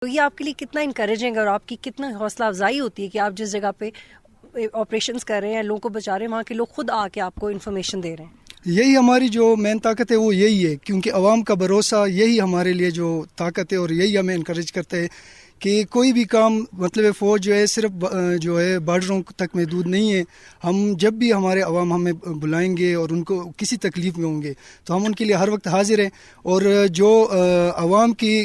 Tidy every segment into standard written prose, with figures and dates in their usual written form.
تو یہ آپ کے لیے کتنا انکریجنگ اور آپ کی کتنا حوصلہ افزائی ہوتی ہے کہ آپ جس جگہ پہ آپریشنز کر رہے ہیں، لوگوں کو بچا رہے ہیں، وہاں کے لوگ خود آ کے آپ کو انفارمیشن دے رہے ہیں. یہی ہماری جو مین طاقت ہے وہ یہی ہے، کیونکہ عوام کا بھروسہ یہی ہمارے لیے جو طاقت ہے، اور یہی ہمیں انکریج کرتے ہیں کہ کوئی بھی کام مطلب فوج جو ہے صرف جو ہے بارڈروں تک محدود نہیں ہے. ہم جب بھی ہمارے عوام ہمیں بلائیں گے اور ان کو کسی تکلیف میں ہوں گے تو ہم ان کے لیے ہر وقت حاضر ہیں. اور جو عوام کی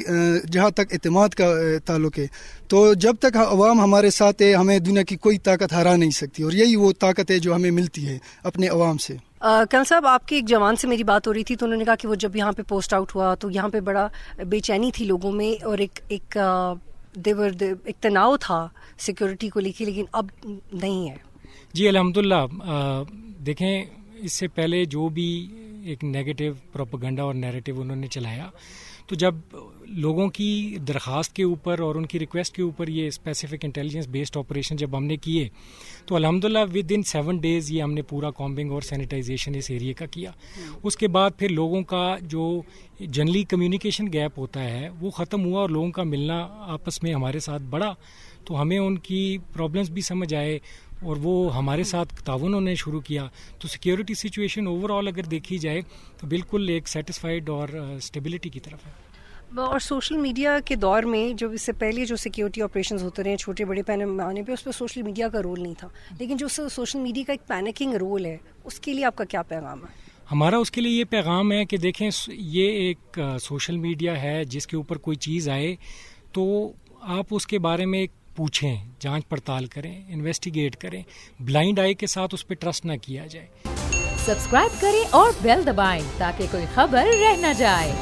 جہاں تک اعتماد کا تعلق ہے، تو جب تک عوام ہمارے ساتھ ہے ہمیں دنیا کی کوئی طاقت ہرا نہیں سکتی، اور یہی وہ طاقت ہے جو ہمیں ملتی ہے اپنے عوام سے. کرنل صاحب، آپ کے ایک جوان سے میری بات ہو رہی تھی تو انہوں نے کہا کہ وہ جب یہاں پہ پوسٹ آؤٹ ہوا تو یہاں پہ بڑا بے چینی تھی لوگوں میں، اور ایک تناؤ تھا سیکورٹی کو لے کے، لیکن اب نہیں ہے. جی الحمدللہ. دیکھیں، اس سے پہلے جو بھی ایک نیگیٹو پروپیگنڈا اور نیریٹو انہوں نے چلایا، تو جب لوگوں کی درخواست کے اوپر اور ان کی ریکویسٹ کے اوپر یہ اسپیسیفک انٹیلیجنس بیسڈ آپریشن جب ہم نے کیے تو الحمدللہ ود ان 7 days یہ ہم نے پورا کامبنگ اور سینیٹائزیشن اس ایریے کا کیا. اس کے بعد پھر لوگوں کا جو جنرلی کمیونیکیشن گیپ ہوتا ہے وہ ختم ہوا، اور لوگوں کا ملنا آپس میں ہمارے ساتھ بڑھا، تو ہمیں ان کی پرابلمس بھی سمجھ آئے اور وہ ہمارے ساتھ تعاون ہونے شروع کیا. تو سیکیورٹی سچویشن اوور آل اگر دیکھی جائے تو بالکل ایک سیٹسفائیڈ اور اسٹیبلٹی کی طرف ہے. اور سوشل میڈیا کے دور میں جو اس سے پہلے جو سیکیورٹی آپریشنز ہوتے رہے چھوٹے بڑے پیمانے پہ، اس پہ سوشل میڈیا کا رول نہیں تھا، لیکن جو سوشل میڈیا کا ایک پینکنگ رول ہے، اس کے لیے آپ کا کیا پیغام ہے؟ ہمارا اس کے لیے یہ پیغام ہے کہ دیکھیں، یہ ایک سوشل میڈیا ہے جس کے اوپر کوئی چیز آئے تو آپ اس کے بارے میں پوچھیں، جانچ پڑتال کریں، انویسٹیگیٹ کریں، بلائنڈ آئی کے ساتھ اس پہ ٹرسٹ نہ کیا جائے. سبسکرائب کریں اور بیل دبائیں تاکہ کوئی خبر رہ نہ جائے.